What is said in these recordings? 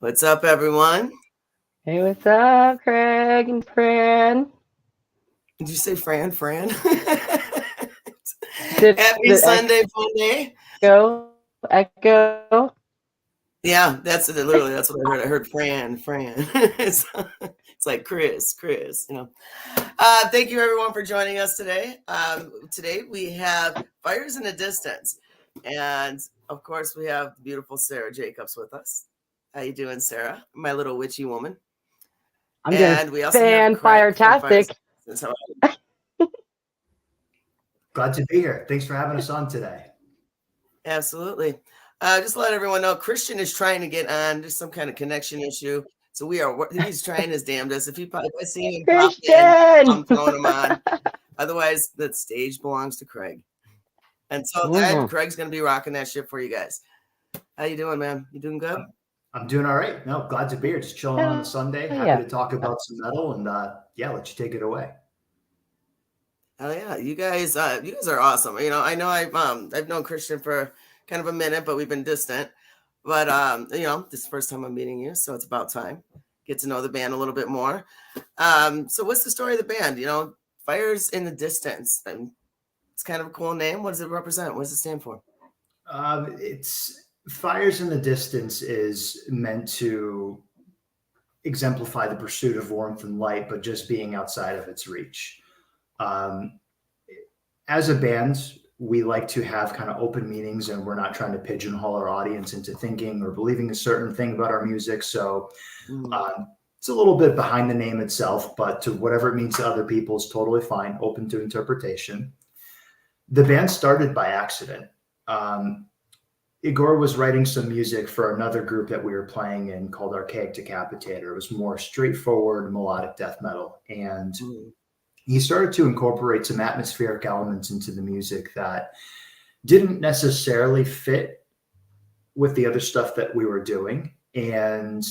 What's up, everyone? Hey, what's up, Craig and Fran? Did you say Fran? Did Happy the Sunday, fun day. echo? Yeah, literally that's what I heard. I heard Fran. it's, it's like Chris. Thank you, everyone, for joining us today. Today we have Fires in the Distance, and of course we have the beautiful Sarah Jacobs with us. How you doing, Sarah? My little witchy woman. I'm And doing we also have Craig from Fires in the Distance. Glad to be here. Thanks for having us on today. Absolutely. Just to let everyone know, Christian is trying to get on. There's some kind of connection issue. So he's trying his damnedest. If I see him pop in, I'm throwing him on. Otherwise, the stage belongs to Craig. And so Craig's going to be rocking that shit for you guys. How you doing, man? You doing good? I'm doing all right. No, glad to be here. Just chilling on a Sunday. Happy to talk about some metal and let you take it away. Oh yeah, you guys are awesome. I know I've known Christian for kind of a minute, but we've been distant. But this is the first time I'm meeting you, so it's about time. Get to know the band a little bit more. So what's the story of the band? Fires in the Distance. And it's kind of a cool name. What does it represent? What does it stand for? It's Fires in the Distance is meant to exemplify the pursuit of warmth and light, but just being outside of its reach. As a band, we like to have kind of open meetings, and we're not trying to pigeonhole our audience into thinking or believing a certain thing about our music. So it's a little bit behind the name itself, but to whatever it means to other people is totally fine, open to interpretation. The band started by accident. Igor was writing some music for another group that we were playing in called Archaic Decapitator. It was more straightforward melodic death metal. And he started to incorporate some atmospheric elements into the music that didn't necessarily fit with the other stuff that we were doing. And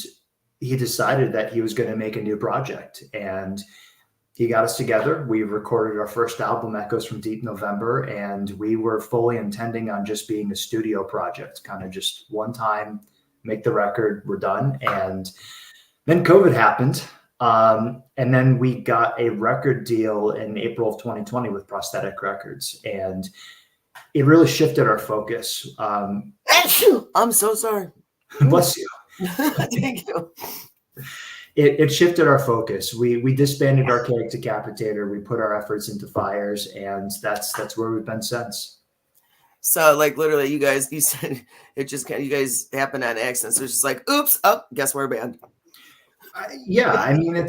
he decided that he was going to make a new project. And he got us together. We recorded our first album, Echoes from Deep November, and we were fully intending on just being a studio project, kind of just one time, make the record, we're done. And then COVID happened. And then we got a record deal in April of 2020 with Prosthetic Records, and it really shifted our focus. I'm so sorry. Bless you. Thank you. It shifted our focus. We disbanded Archaic Decapitator. We put our efforts into Fires, and that's where we've been since. So, like, literally, you said it just kind of, you guys happened on accident. So it's just like, oops, guess we're a band. Yeah, I mean,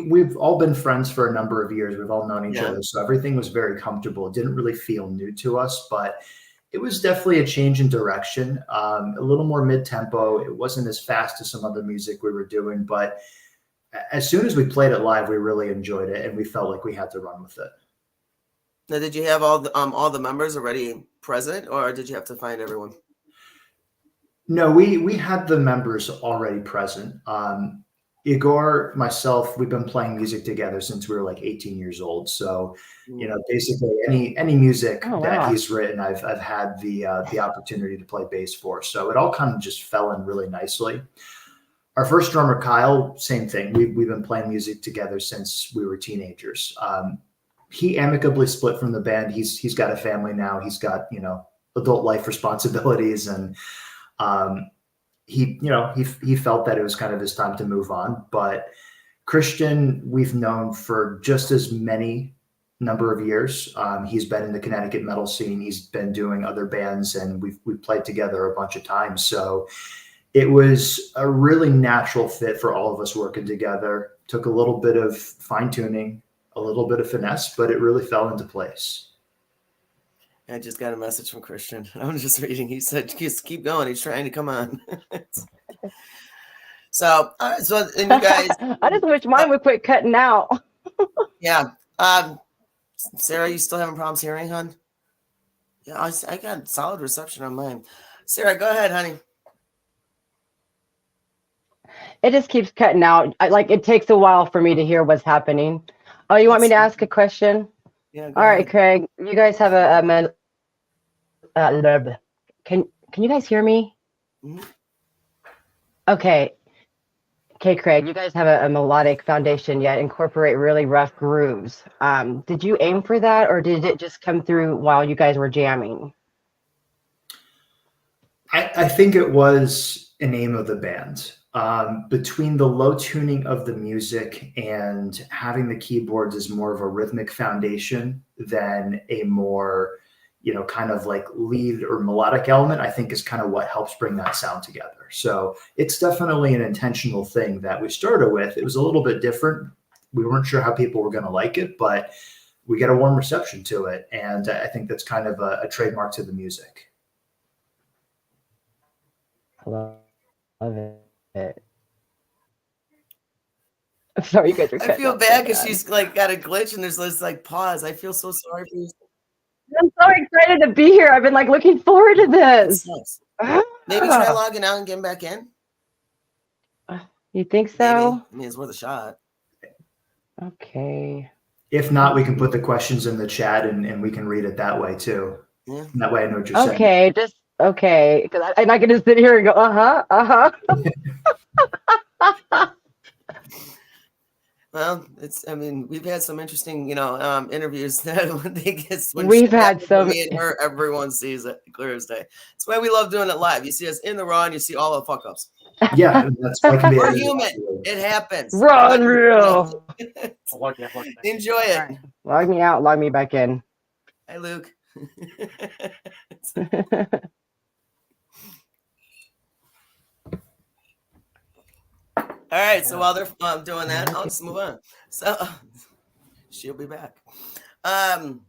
we've all been friends for a number of years. We've all known each other, so everything was very comfortable. It didn't really feel new to us, but it was definitely a change in direction, a little more mid-tempo. It wasn't as fast as some other music we were doing, but as soon as we played it live, we really enjoyed it, and we felt like we had to run with it. Now, did you have all the members already present, or did you have to find everyone? No, we had the members already present. Igor, myself, we've been playing music together since we were like 18 years old. So, basically any music that he's written, I've had the opportunity to play bass for. So it all kind of just fell in really nicely. Our first drummer, Kyle, same thing. We've been playing music together since we were teenagers. He amicably split from the band. He's got a family now. He's got, adult life responsibilities, and he felt that it was kind of his time to move on. But Christian, we've known for just as many number of years. He's been in the Connecticut metal scene. He's been doing other bands, and we've played together a bunch of times. So it was a really natural fit for all of us working together. Took a little bit of fine tuning, a little bit of finesse, but it really fell into place. I just got a message from Christian. I'm just reading. He said, just keep going. He's trying to come on. So and you guys. I just wish mine would quit cutting out. Yeah. Sarah, you still having problems hearing, hon? Yeah, I got solid reception on mine. Sarah, go ahead, honey. It just keeps cutting out. It takes a while for me to hear what's happening. Oh, you want me to ask a question? Yeah. All right, Craig. You guys have can you guys hear me? Mm-hmm. Okay. Okay, Craig, you guys have a melodic foundation yet incorporate really rough grooves. Did you aim for that, or did it just come through while you guys were jamming? I think it was a name of the band. Between the low tuning of the music and having the keyboards as more of a rhythmic foundation than a more, kind of like lead or melodic element, I think is kind of what helps bring that sound together. So it's definitely an intentional thing that we started with. It was a little bit different. We weren't sure how people were going to like it, but we get a warm reception to it. And I think that's kind of a trademark to the music. I love it. I'm sorry, you guys are I cutting feel out so bad because bad. she's like got a glitch and there's this like pause. I feel so sorry for you. I'm so excited to be here. I've been like looking forward to It this. sucks. Maybe try logging out and getting back in. You think so? Maybe. I mean, it's worth a shot. Okay. If not, we can put the questions in the chat and we can read it that way too. Yeah. That way I know what you're saying. Okay, just okay. Because I'm not gonna sit here and go, Well, I mean, we've had some interesting, interviews that when they get when We've shit had happens to some. me and her, everyone sees it clear as day. That's why we love doing it live. You see us in the raw and you see all the fuck ups. Yeah, that's why can be We're human. It happens. Raw and real. Enjoy it. Right. Log me out, log me back in. Hi, Luke. All right, so while they're doing that, I'll just move on. So she'll be back. Now,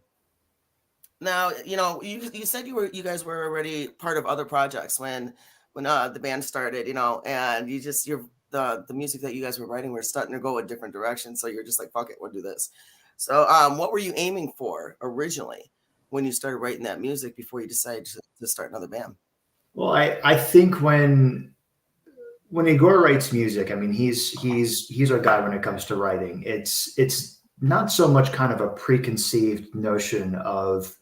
you said you guys were already part of other projects when the band started, and the music that you guys were writing were starting to go a different direction. So you're just like, fuck it, we'll do this. So what were you aiming for originally when you started writing that music before you decided to start another band? Well, I think when Igor writes music, I mean, he's our guy when it comes to writing. It's not so much kind of a preconceived notion of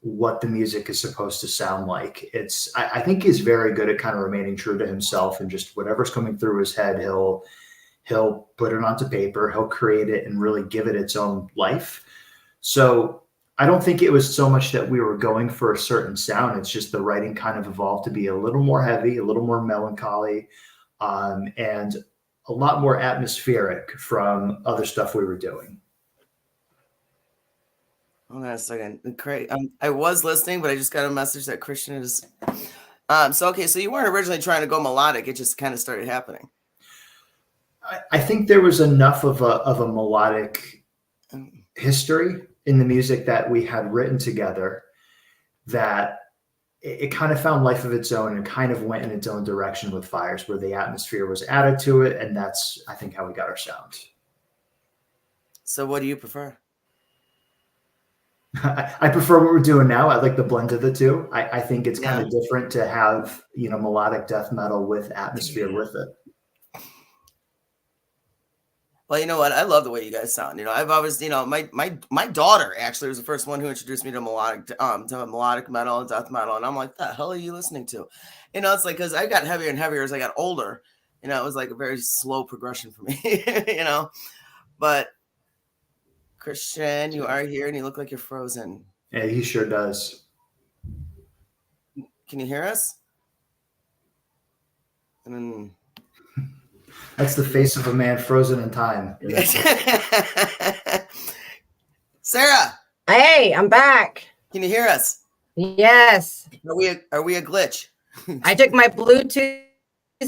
what the music is supposed to sound like. I think he's very good at kind of remaining true to himself, and just whatever's coming through his head, he'll put it onto paper, he'll create it and really give it its own life. So I don't think it was so much that we were going for a certain sound. It's just the writing kind of evolved to be a little more heavy, a little more melancholy, and a lot more atmospheric from other stuff we were doing. Hold on a second. Craig, I was listening, but I just got a message that Christian is. So you weren't originally trying to go melodic. It just kind of started happening. I think there was enough of a melodic history in the music that we had written together that it kind of found life of its own and kind of went in its own direction with Fires, where the atmosphere was added to it. And that's, I think, how we got our sound. So what do you prefer? I prefer what we're doing now. I like the blend of the two. I think it's kind of different to have, melodic death metal with atmosphere with it. Well, you know what? I love the way you guys sound. I've always, my daughter actually was the first one who introduced me to melodic metal and death metal, and I'm like, the hell are you listening to? It's like because I got heavier and heavier as I got older. It was like a very slow progression for me. But Christian, you are here, and you look like you're frozen. Yeah, he sure does. Can you hear us? That's the face of a man frozen in time. Sarah. Hey, I'm back. Can you hear us? Yes. Are we a glitch? I took my Bluetooth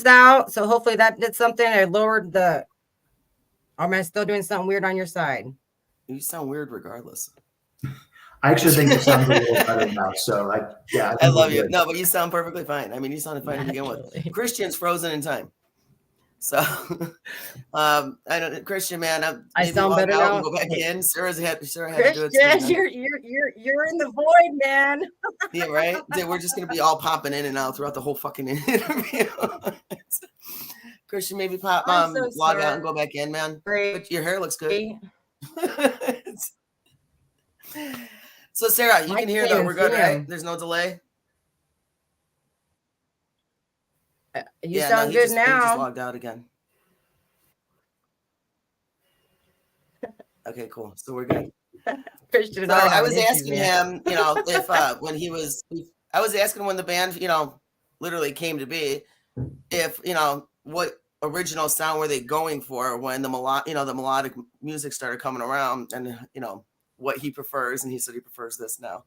out, so hopefully that did something. I lowered the. Or am I still doing something weird on your side? You sound weird regardless. I actually think it sounds a little better now. So I love you. No, but you sound perfectly fine. I mean, you sounded fine to begin with. Christian's frozen in time. So, I don't, Christian, man. I sound better now. Go back in. Sarah had Christian, to do it. You're in the void, man. Yeah, right. We're just gonna be all popping in and out throughout the whole fucking interview. Christian, maybe log out and go back in, man. But your hair looks good. So, Sarah, you can hear that we're good, right? There's no delay. You sound good now. He just logged out again. Okay, cool. So we're good. Christian and So I having was issues, asking man. him, if when he was, I was asking when the band, literally came to be, if what original sound were they going for when the melodic music started coming around, and what he prefers, and he said he prefers this now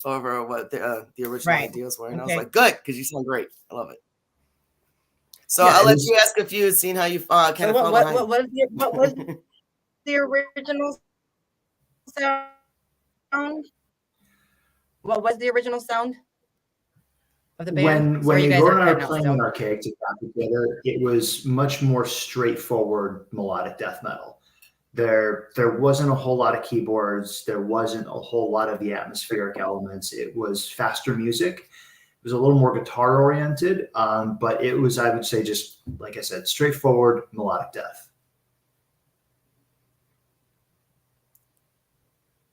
over what the original Right. ideas were, and I Okay. was like, good, because you sound great. I love it. So Yeah, I'll it let was- you ask if you seen how you kind So of fell behind. what was the original sound? What was the original sound of the band? when Sorry, you guys Igor are and I cutting were out playing still. in Archaic together, it was much more straightforward melodic death metal. There wasn't a whole lot of keyboards. There wasn't a whole lot of the atmospheric elements. It was faster music. It was a little more guitar oriented, but it was, I would say, just like I said, straightforward melodic death.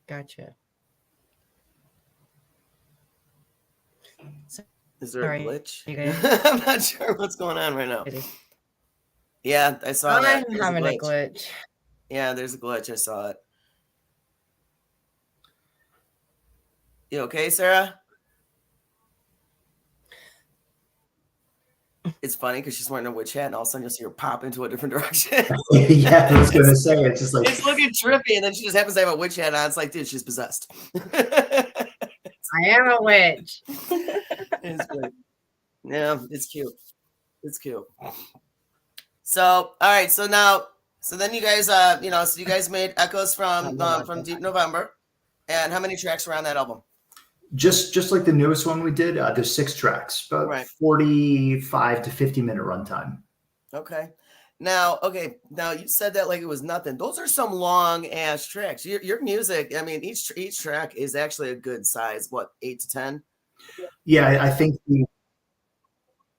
Gotcha. Is there Sorry, a glitch? you guys. I'm not sure what's going on right now. Yeah, I saw that. I'm There's having a glitch. Yeah, there's a glitch. I saw it. You okay, Sarah? It's funny because she's wearing a witch hat, and all of a sudden you'll see her pop into a different direction. Yeah, I was going to say, it's just like, It's looking trippy, and then she just happens to have a witch hat on. It's like, dude, she's possessed. I am a witch. It's great. Yeah, it's cute. It's cute. So, all right. So then you guys, so you guys made Echoes from Deep November, and how many tracks were on that album? just like the newest one we did, there's 6 tracks, about 45 to 50-minute runtime. Okay. Now you said that like it was nothing. Those are some long ass tracks. Your music, I mean, each track is actually a good size. What, 8 to 10? Yeah, I think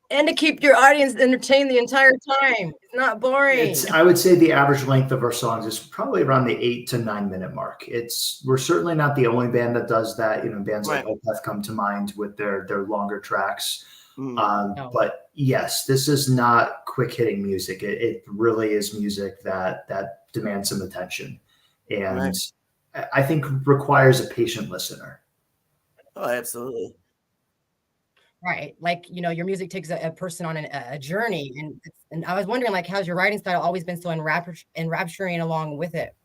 And to keep your audience entertained the entire time. It's not boring. I would say the average length of our songs is probably around the 8 to 9 minute mark. We're certainly not the only band that does that. Bands like Opeth come to mind with their longer tracks. No. But yes, this is not quick hitting music. It really is music that demands some attention, and I think requires a patient listener. Oh, absolutely. Right. Like, your music takes a person on a journey. And I was wondering, like, how's your writing style always been so enrapturing along with it?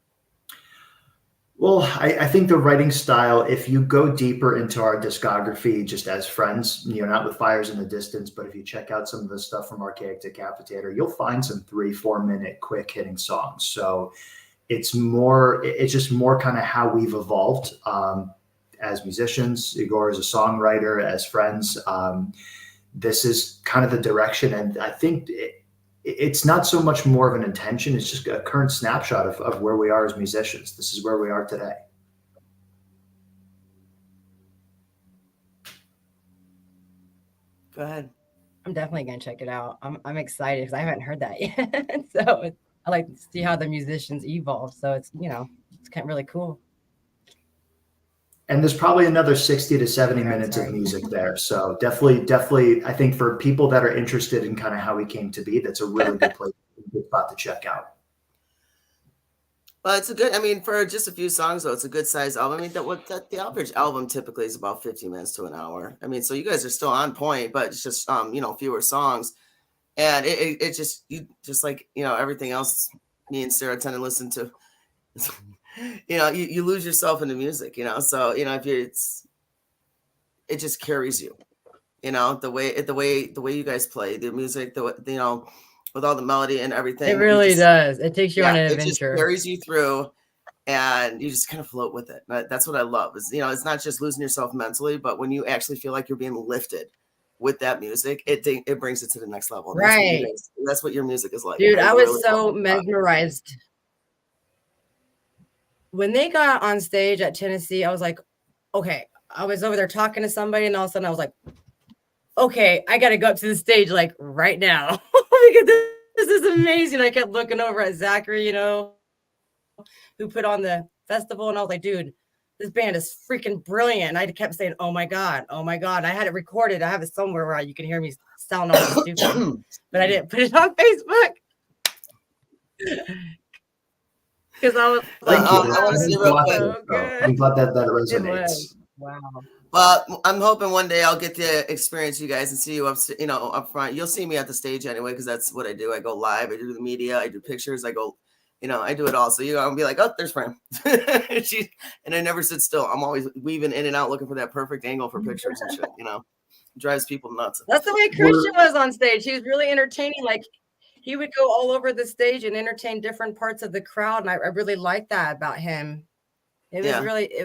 Well, I think the writing style, if you go deeper into our discography just as friends, not with Fires in the Distance, but if you check out some of the stuff from Archaic Decapitator, you'll find some 3-4 minute quick hitting songs. So it's just more kind of how we've evolved as musicians. Igor is a songwriter, as friends. This is kind of the direction. And I think it's not so much more of an intention. It's just a current snapshot of where we are as musicians. This is where we are today. Go ahead. I'm definitely going to check it out. I'm excited because I haven't heard that yet. So I like to see how the musicians evolve. So it's, it's kind of really cool. And there's probably another 60 to 70 minutes of music there. So definitely, I think for people that are interested in kind of how we came to be, that's a really good good spot to check out. Well, it's for just a few songs, though, it's a good size album. I mean, the average album typically is about 50 minutes to an hour. I mean, so you guys are still on point, but it's just, fewer songs. And it just like, everything else me and Sarah tend to listen to, you lose yourself in the music, so, it just carries you, the way you guys play the music, with all the melody and everything. It really does. It takes you on an adventure. It just carries you through, and you just kind of float with it. That's what I love is, it's not just losing yourself mentally, but when you actually feel like you're being lifted with that music, it brings it to the next level. Right. That's what your music is like. Dude, I was so mesmerized. When they got on stage at Tennessee, I was like, okay, I was over there talking to somebody, and all of a sudden I was like, okay, I got to go up to the stage like right now because this is amazing. I kept looking over at Zachary, who put on the festival, and I was like, dude, this band is freaking brilliant. And I kept saying, oh my God. I had it recorded. I have it somewhere where you can hear me sound all stupid, but I didn't put it on Facebook. because I was Thank like, you. I want to That say means a real lot quick. to so us, though. good. I'm glad that It resonates. was. Wow. Well, I'm hoping one day I'll get to experience you guys and see you up front. You'll see me at the stage anyway, because that's what I do. I go live, I do the media, I do pictures, I go, I do it all. So I'll be like, oh, there's Fran. And I never sit still. I'm always weaving in and out looking for that perfect angle for pictures and shit. It drives people nuts. That's the way Christian was on stage. He was really entertaining. Like he would go all over the stage and entertain different parts of the crowd. And I really liked that about him. It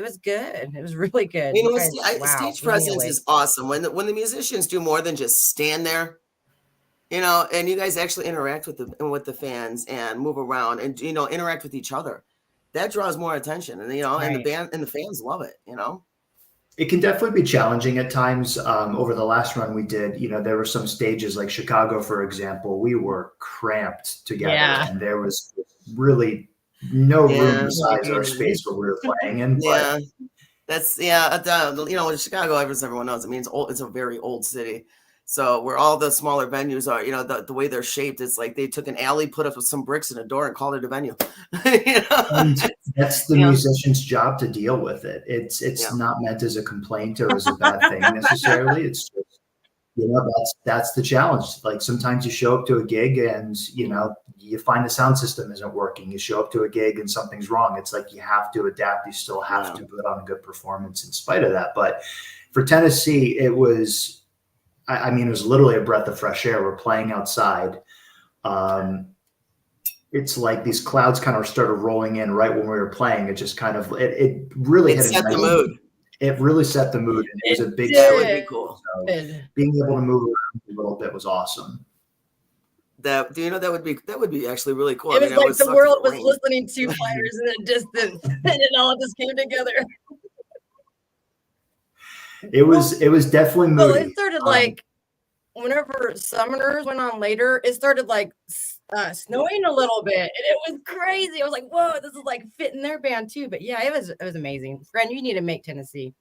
was good. It was really good. Stage presence is awesome. When the musicians do more than just stand there, and you guys actually interact with the fans and move around and interact with each other, that draws more attention. And and the band and the fans love it. It can definitely be challenging at times. Over the last run we did, there were some stages like Chicago, for example. We were cramped together, and there was really no room besides our space where we were playing in. Yeah, that's with Chicago, as everyone knows, it's a very old city. So where all the smaller venues are, the way they're shaped, it's like they took an alley, put up some bricks and a door, and called it a venue. And that's the musician's job to deal with it. It's not meant as a complaint or as a bad thing necessarily. It's just that's the challenge. Like sometimes you show up to a gig and you find the sound system isn't working. You show up to a gig and something's wrong. It's like you have to adapt. You still have to put on a good performance in spite of that. But for Tennessee, it was literally a breath of fresh air. We're playing outside. It's like these clouds kind of started rolling in right when we were playing. It just kind of it really set the mood. It really set the mood, and it was a big. That would be cool. So being able to move around a little bit was awesome. That would be actually really cool. It was like the world was listening to Fighters in the distance, and it all just came together. It was definitely moody. Well, it started like whenever Summoners went on later, it started like snowing a little bit, and it was crazy. I was like, "Whoa, this is like fitting their band too." But yeah, it was amazing. Friend, you need to make Tennessee.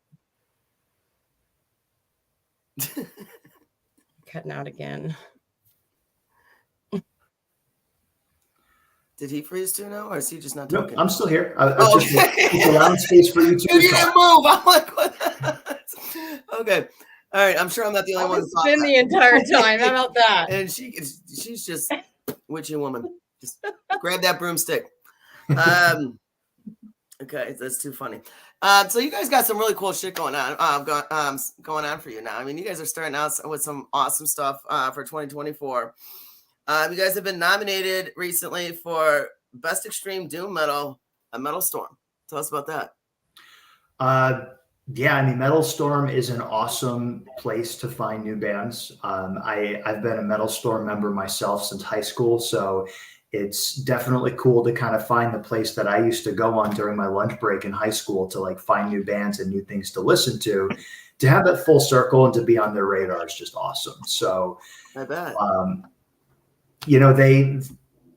Cutting out again. Did he freeze too now, or is he just not talking? No, I'm still here. Just allowing space for you to. You didn't move. I'm like, what? Okay. All right. I'm sure I'm not the only one. It's been the entire time. How about that? And she's just witchy woman. Just grab that broomstick. Okay, that's too funny. So you guys got some really cool shit going on. Going on for you now. You guys are starting out with some awesome stuff for 2024. You guys have been nominated recently for Best Extreme Doom Metal, a Metal Storm. Tell us about that. Metal Storm is an awesome place to find new bands. I've been a Metal Storm member myself since high school, so it's definitely cool to kind of find the place that I used to go on during my lunch break in high school to like find new bands and new things to listen to have that full circle and to be on their radar is just awesome. So I bet.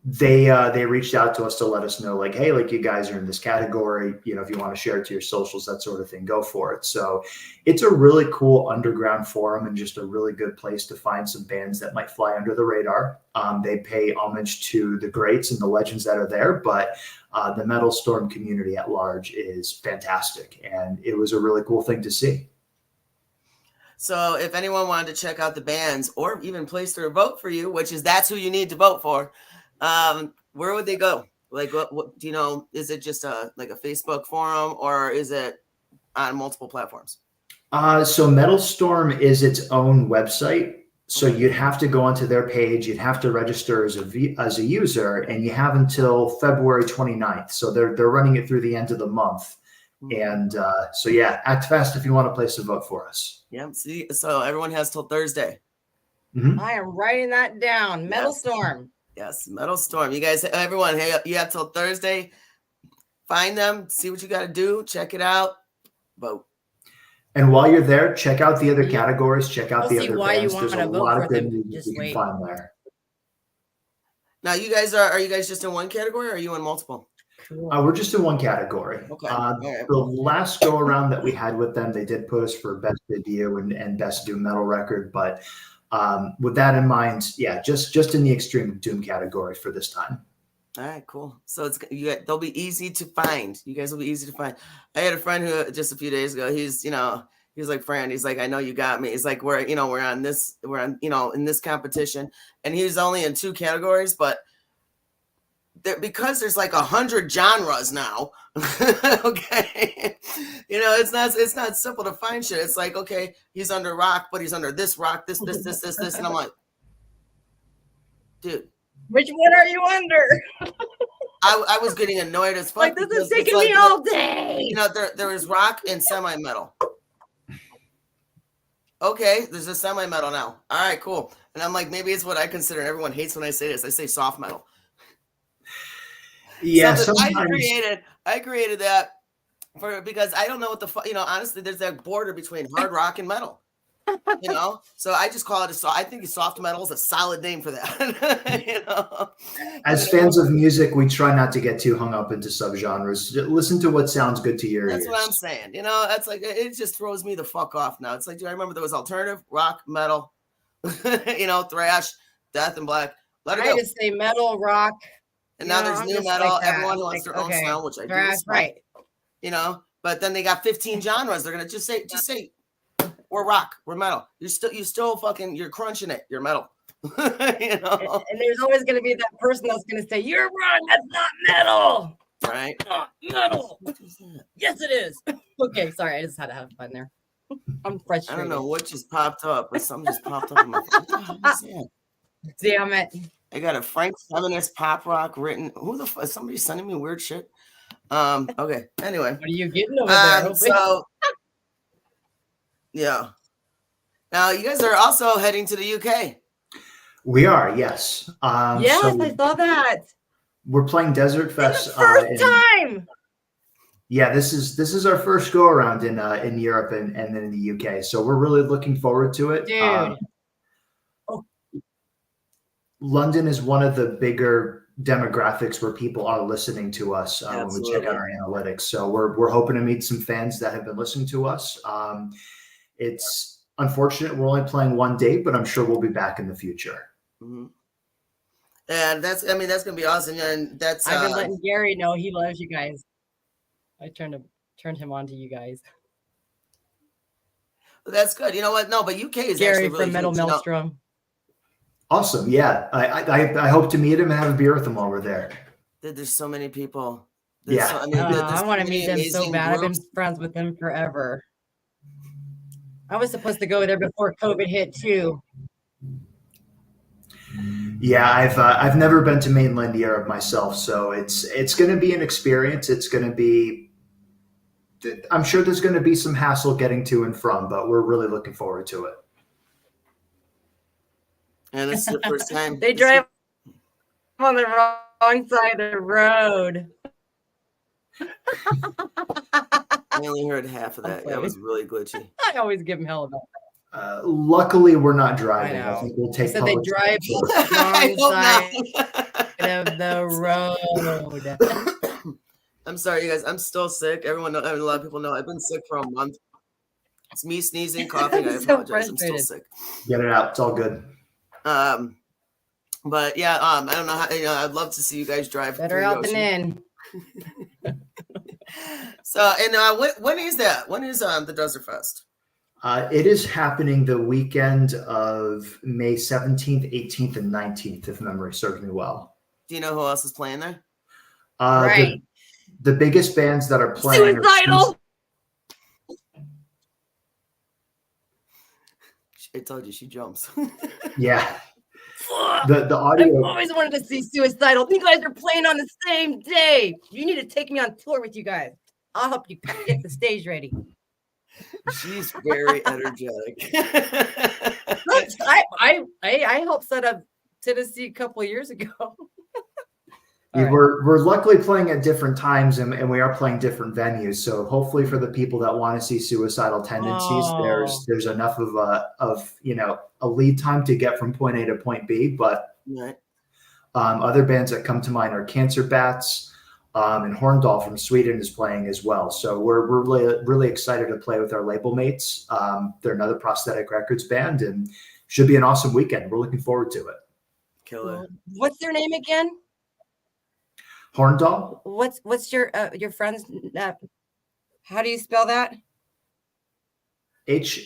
They reached out to us to let us know, like, hey, like you guys are in this category, if you want to share it to your socials, that sort of thing, go for it. So it's a really cool underground forum and just a really good place to find some bands that might fly under the radar. They pay homage to the greats and the legends that are there, but the Metal Storm community at large is fantastic. And it was a really cool thing to see. So if anyone wanted to check out the bands or even place their vote for you, that's who you need to vote for, where would they go? Like, what do you know? Is it just a Facebook forum, or is it on multiple platforms? So Metal Storm is its own website. So you'd have to go onto their page. You'd have to register as a user, and you have until February 29th. So they're running it through the end of the month. And act fast if you want to place a vote for us. Yeah. See, so everyone has till Thursday. Mm-hmm. I am writing that down. Metal Storm. Yes, Metal Storm. You guys, everyone, hey, you have till Thursday. Find them, see what you got to do, check it out, vote. And while you're there, check out the other categories, check out the other bands. There's a lot of good music you can find there. Now, you guys are you guys just in one category, or are you in multiple? We're just in one category. Okay. The last go around that we had with them, they did put us for best debut and best doom metal record. But with that in mind, just in the extreme doom category for this time. All right, cool. So they'll be easy to find. You guys will be easy to find. I had a friend who just a few days ago, he's like, Fran, he's like, I know you got me. He's like, we're on in this competition. And he was only in 2 categories, but because there's like 100 genres now. Okay. It's not simple to find shit. It's like, okay, he's under rock, but he's under this rock, this. And I'm like, dude, which one are you under? I was getting annoyed as fuck. Like, this is taking me all day. There is rock and semi-metal. Okay, there's a semi-metal now. All right, cool. And I'm like, maybe it's what I consider. Everyone hates when I say this. I say soft metal. Yeah, sometimes I created that because I don't know what honestly, there's that border between hard rock and metal. So I just call it I think soft metal is a solid name for that. As fans of music, we try not to get too hung up into subgenres. Listen to what sounds good to your ears. That's what I'm saying. That's like, it just throws me the fuck off now. It's like, do I remember there was alternative, rock, metal, thrash, death and black. Let it go. I just say metal, rock. And now there's new metal. Like Everyone wants their own sound, which I do. That's right. But then they got 15 genres. They're gonna just say, we're rock, we're metal. You still fucking, you're crunching it. You're metal. And there's always gonna be that person that's gonna say, you're wrong. That's not metal. Right? Not metal. Yes, it is. Okay, sorry. I just had to have fun there. I'm frustrated. I don't know what just popped up, but something just popped up in my phone. Damn it. I got a Frank feminist pop rock written. Who the fuck? Is somebody sending me weird shit? Okay. Anyway. What are you getting over there? So, yeah. Now you guys are also heading to the UK. We are, yes. Yes, so I saw that. We're playing Desert Fest. First time. Yeah, this is our first go around in Europe and then in the UK. So we're really looking forward to it. Dude. London is one of the bigger demographics where people are listening to us when we check out our analytics. So we're hoping to meet some fans that have been listening to us. It's unfortunate we're only playing one date, but I'm sure we'll be back in the future. Mm-hmm. And that's going to be awesome. And that's I've been letting Gary know he loves you guys. I turned him on to you guys. That's good. You know what? No, but UK is Gary actually really from Metal Maelstrom. Awesome. Yeah. I hope to meet him and have a beer with him while we're there. There's so many people. I want to meet them so bad. I've been friends with them forever. I was supposed to go there before COVID hit too. Yeah, I've never been to mainland Europe myself, so it's going to be an experience. It's going to be, I'm sure there's going to be some hassle getting to and from, but we're really looking forward to it. And this is the first time they drive on the wrong side of the road. I only heard half of that. That was really glitchy. I always give them hell about that. Luckily, we're not driving. I think we'll take. So they drive on the wrong side of the road. I'm sorry, you guys. I'm still sick. A lot of people know I've been sick for a month. It's me sneezing, coughing. I apologize. I'm still sick. Get it out. It's all good. But yeah, I don't know how. I'd love to see you guys drive. Better out than in. So, and when is that? When is the Desert Fest? It is happening the weekend of May 17th, 18th, and 19th, if memory serves me well. Do you know who else is playing there? Right. The biggest bands that are playing. Suicidal. I told you she jumps. Yeah. The audio. I've always wanted to see Suicidal. You guys are playing on the same day. You need to take me on tour with you guys. I'll help you get the stage ready. She's very energetic. I helped set up Tennessee a couple of years ago. We're luckily playing at different times and we are playing different venues. So hopefully for the people that want to see Suicidal Tendencies, there's enough of a lead time to get from point A to point B. But other bands that come to mind are Cancer Bats, and Horndal from Sweden is playing as well. So we're really excited to play with our label mates. They're another Prosthetic Records band and should be an awesome weekend. We're looking forward to it. Killer. What's their name again? Horndal. What's your friend's? How do you spell that? Horndal.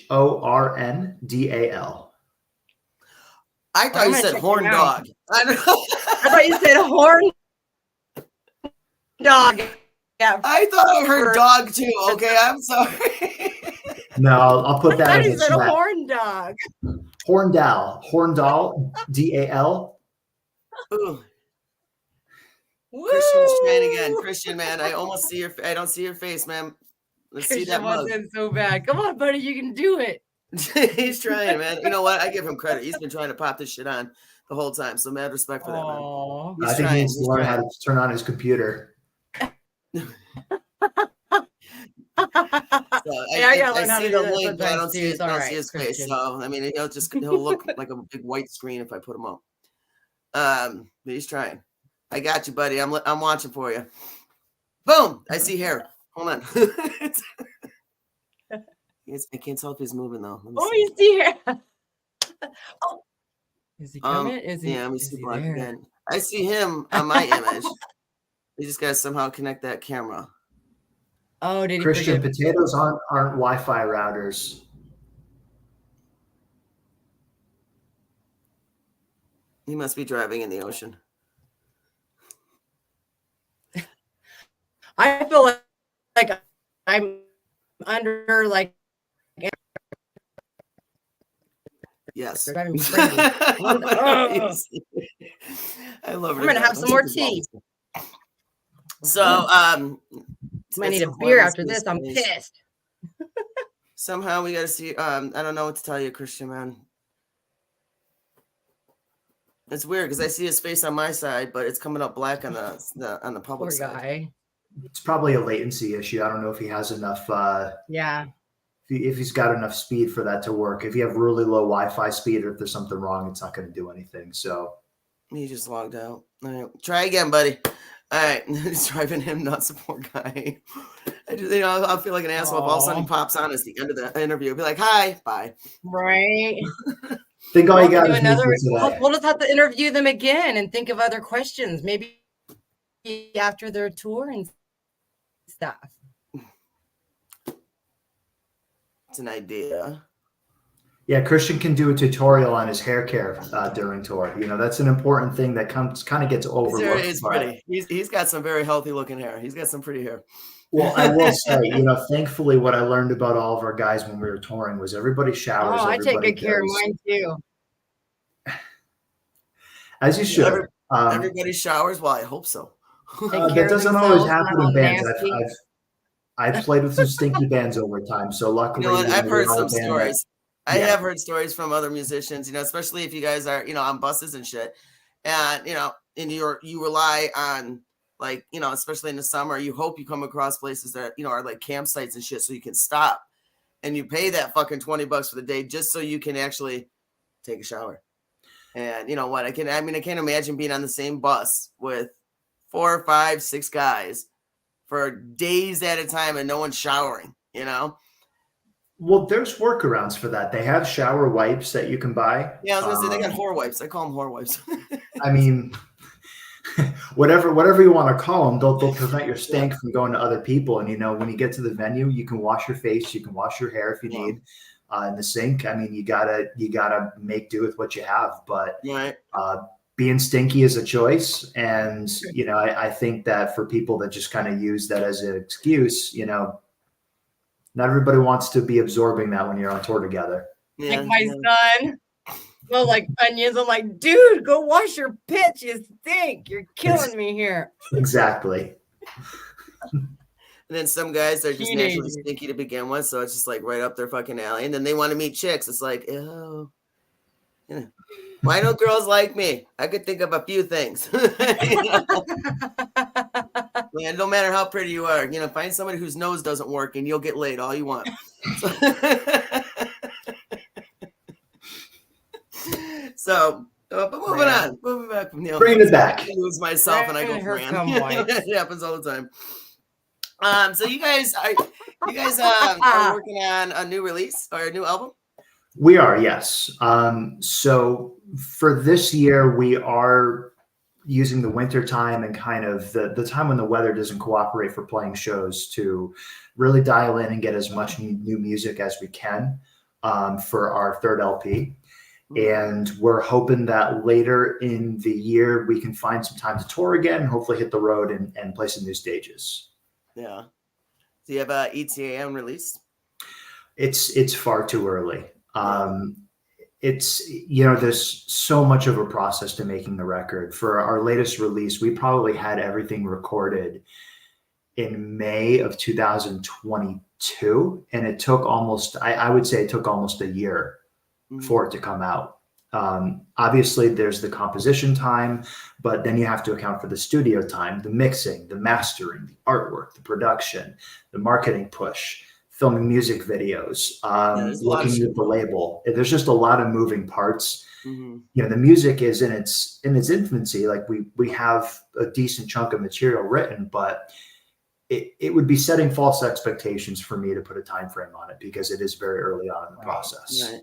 I thought you said horn dog. I thought you said horn dog. Yeah. I thought I heard dog too. Okay, I'm sorry. No, I'll put that in the said chat. horn dog. Horndal, DAL. Ooh. Christian's trying again. Christian, man, I don't see your face, man. Let's see that mug. Christian so bad. Come on, buddy, you can do it. He's trying, man. You know what? I give him credit. He's been trying to pop this shit on the whole time. So mad respect for that, man. I think he needs to learn how to turn on his computer. So I see the link, but I don't see his face. So I mean, he'll look like a big white screen if I put him up. But he's trying. I got you, buddy. I'm watching for you. Boom! I see hair. Hold on. I can't tell if he's moving though. You see hair. Oh. Is he coming? Let me see black again. I see him on my image. You just gotta somehow connect that camera. Oh, did he Christian, potatoes aren't Wi-Fi routers. He must be driving in the ocean. I feel like I'm under like. Yes. I love it. I'm gonna have some more tea. So I need a beer after this. I'm pissed. Somehow we gotta see. I don't know what to tell you, Christian, man. It's weird because I see his face on my side, but it's coming up black on the public side. Poor guy. It's probably a latency issue. I don't know if he has enough. Yeah. If he's got enough speed for that to work. If you have really low Wi-Fi speed, or if there's something wrong, it's not going to do anything. So he just logged out. All right, try again, buddy. All right, he's driving him nuts, poor guy. I'll feel like an asshole if all of a sudden he pops on us the end of the interview. I'll be like, "Hi, bye." Right. Think all you got is we'll just have to interview them again and think of other questions, maybe after their tour and stuff. It's an idea. Yeah, Christian can do a tutorial on his hair care during tour. That's an important thing that kind of gets overlooked. It's pretty. He's got some very healthy looking hair. He's got some pretty hair. Well, I will say, thankfully, what I learned about all of our guys when we were touring was everybody showers. Oh, I take good care of mine too. As you should. Everybody showers. Well, I hope so. That doesn't always happen in bands. I've played with some stinky bands over time, so luckily, I've heard some stories. I have heard stories from other musicians, especially if you guys are, on buses and shit, and and you rely on especially in the summer, you hope you come across places that are like campsites and shit, so you can stop, and you pay that fucking $20 for the day just so you can actually take a shower. And you know what? I can't imagine being on the same bus with 4, 5, 6 guys for days at a time and no one's showering, Well, there's workarounds for that. They have shower wipes that you can buy. Yeah, I was gonna say they got whore wipes. I call them whore wipes. I mean, whatever you want to call them, they'll prevent your stink from going to other people. And when you get to the venue, you can wash your face, you can wash your hair if you need. In the sink, I mean, you gotta make do with what you have. But being stinky is a choice, and I think that for people that just kind of use that as an excuse, not everybody wants to be absorbing that when you're on tour together. Yeah, like my son smells like onions. I'm like, dude, go wash your pits. You stink. You're killing me here. Exactly. And then some guys are just naturally stinky to begin with, so it's just like right up their fucking alley. And then they want to meet chicks. It's like, ew. Why don't girls like me? I could think of a few things. Man, no matter how pretty you are, find somebody whose nose doesn't work and you'll get laid all you want. So, but moving on. Moving back from bring it back. I lose myself and I go ran. It happens all the time. So you guys are working on a new release or a new album? We are, yes. So for this year, we are using the winter time and kind of the time when the weather doesn't cooperate for playing shows to really dial in and get as much new music as we can for our third LP. And we're hoping that later in the year we can find some time to tour again, hopefully hit the road and play some new stages. Yeah. Do you have a ETA on release? It's far too early. It's, you know, there's so much of a process to making the record. For our latest release, we probably had everything recorded in May of 2022. And it took almost, I would say it took almost a year for it to come out. Obviously there's the composition time, but then you have to account for the studio time, the mixing, the mastering, the artwork, the production, the marketing push, filming music videos, looking at the label. There's just a lot of moving parts. You know, the music is in its infancy. Like we have a decent chunk of material written, but it would be setting false expectations for me to put a time frame on it because it is very early on in the process. Right.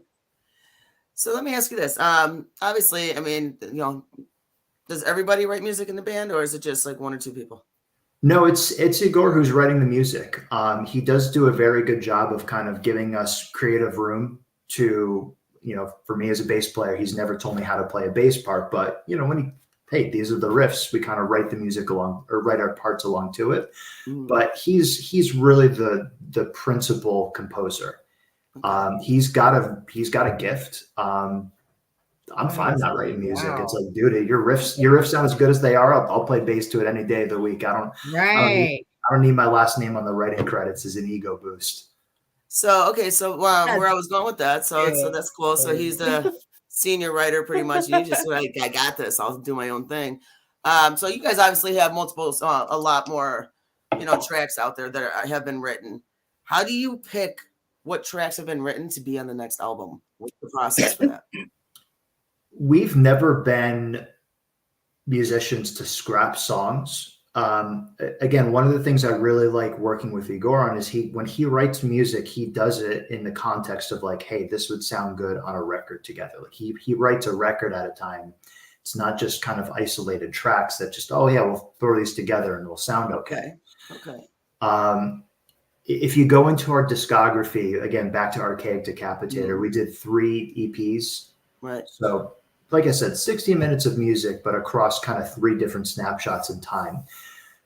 So let me ask you this. Obviously, I mean, you know, does everybody write music in the band, or is it just like one or two people? No, it's Igor who's writing the music. He does do a very good job of kind of giving us creative room to, you know, for me as a bass player, he's never told me how to play a bass part, but you know, when hey, these are the riffs, we kind of write the music along or write our parts along to it. But he's really the principal composer. He's got a gift. I'm fine not writing music. Wow. It's like, dude, your riffs sound as good as they are. I'll play bass to it any day of the week. I don't need my last name on the writing credits as an ego boost. So, okay. So where I was going with that. So that's cool. So he's the senior writer pretty much. And you just like, I got this. I'll do my own thing. So you guys obviously have multiple, a lot more, you know, tracks out there that have been written. How do you pick what tracks have been written to be on the next album? What's the process for that? We've never been musicians to scrap songs. Again, one of the things I really like working with Igor on is when he writes music, he does it in the context of like, hey, this would sound good on a record together. Like he writes a record at a time. It's not just kind of isolated tracks that just, oh yeah, we'll throw these together and it'll sound okay. If you go into our discography, again, back to Archaic Decapitator, we did 3 EPs. Right. So like I said, 60 minutes of music, but across kind of 3 different snapshots in time.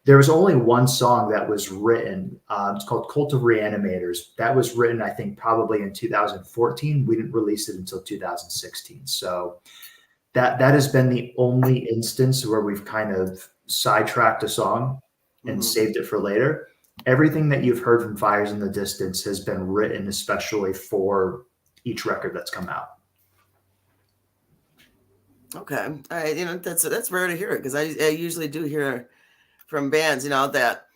There was only one song that was written. It's called Cult of Reanimators. That was written, I think, probably in 2014. We didn't release it until 2016. So that has been the only instance where we've kind of sidetracked a song and saved it for later. Everything that you've heard from Fires in the Distance has been written especially for each record that's come out. Okay. All right. You know, that's rare to hear it because I usually do hear from bands, you know, that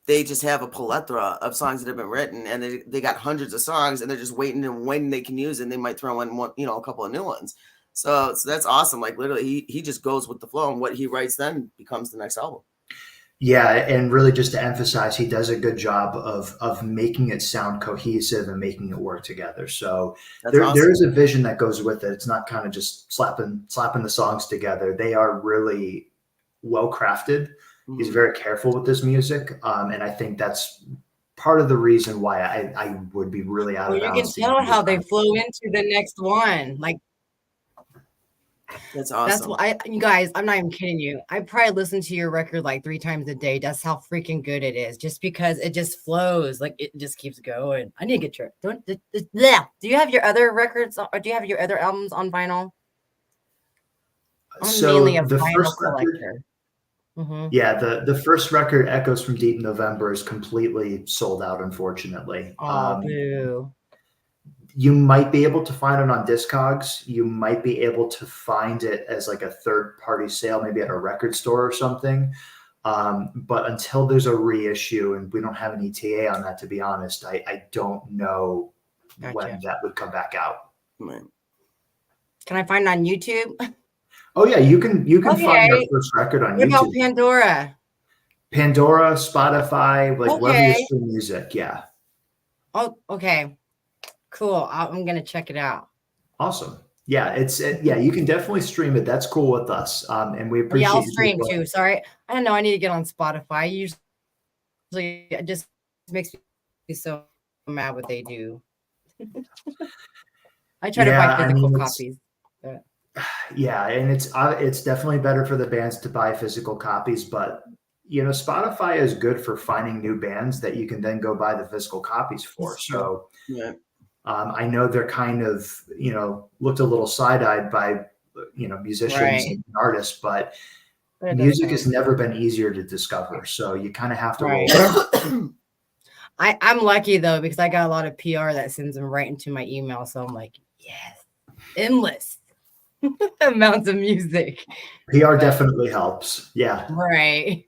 they just have a plethora of songs that have been written and they got hundreds of songs and they're just waiting and when they can use it and they might throw in one, you know, a couple of new ones. So that's awesome. Like literally he just goes with the flow and what he writes then becomes the next album. Yeah, and really just to emphasize, he does a good job of making it sound cohesive and making it work together. So there is a vision that goes with it. It's not kind of just slapping the songs together. They are really well crafted. He's very careful with this music, and I think that's part of the reason why I would be really out of balance. You can tell how they flow into the next one, like. That's awesome. That's what you guys, I'm not even kidding you. I probably listen to your record like 3 times a day. That's how freaking good it is. Just because it just flows, like it just keeps going. I need to get your do you have your other records or do you have your other albums on vinyl? I'm mainly a vinyl collector. Yeah, the first record, Echoes from Deep November, is completely sold out, unfortunately. Oh, boo. You might be able to find it on Discogs. You might be able to find it as like a third-party sale, maybe at a record store or something. But until there's a reissue, and we don't have an ETA on that, to be honest, I don't know when that would come back out. Right. Can I find it on YouTube? Oh yeah, you can find our first record on YouTube. What about Pandora? Pandora, Spotify, like wherever you stream music, yeah. Oh, okay. Cool. I'm going to check it out. Awesome. Yeah, you can definitely stream it. That's cool with us. And we appreciate Yeah, I'll you stream doing it. too. Sorry. I don't know. I need to get on Spotify. Usually it just makes me so mad what they do. I try to buy physical copies. But Yeah, and it's definitely better for the bands to buy physical copies, but Spotify is good for finding new bands that you can then go buy the physical copies for. It's true. So Yeah. I know they're kind of looked a little side-eyed by musicians Right. and artists, but it music doesn't. has never been easier to discover. So you kind of have to roll. Right. I'm lucky though, because I got a lot of PR that sends them right into my email. So I'm like, yes, endless amounts of music. PR definitely helps. Yeah. Right.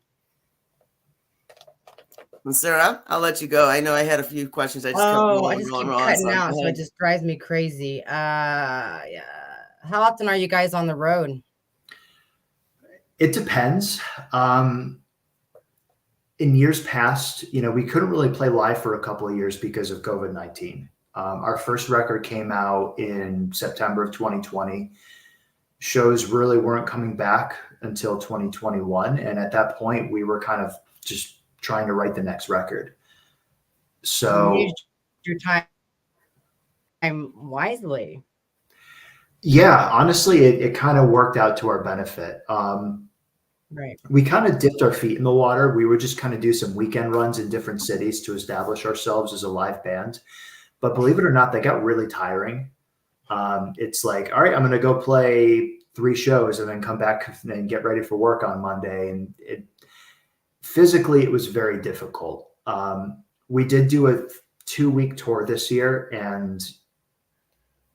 And Sarah, I'll let you go. I know I had a few questions. I just kept I just rolling, keep rolling, cutting so out, go so it ahead. just drives me crazy. Yeah. How often are you guys on the road? It depends. In years past, we couldn't really play live for a couple of years because of COVID-19. Our first record came out in September of 2020. Shows really weren't coming back until 2021. And at that point, we were kind of just trying to write the next record. So You used your time wisely. yeah, honestly, it kind of worked out to our benefit. Right. We kind of dipped our feet in the water. We would just kind of do some weekend runs in different cities to establish ourselves as a live band. But believe it or not, they got really tiring. It's like, all right, I'm going to go play 3 shows and then come back and get ready for work on Monday. And physically, it was very difficult. We did do a 2-week tour this year, and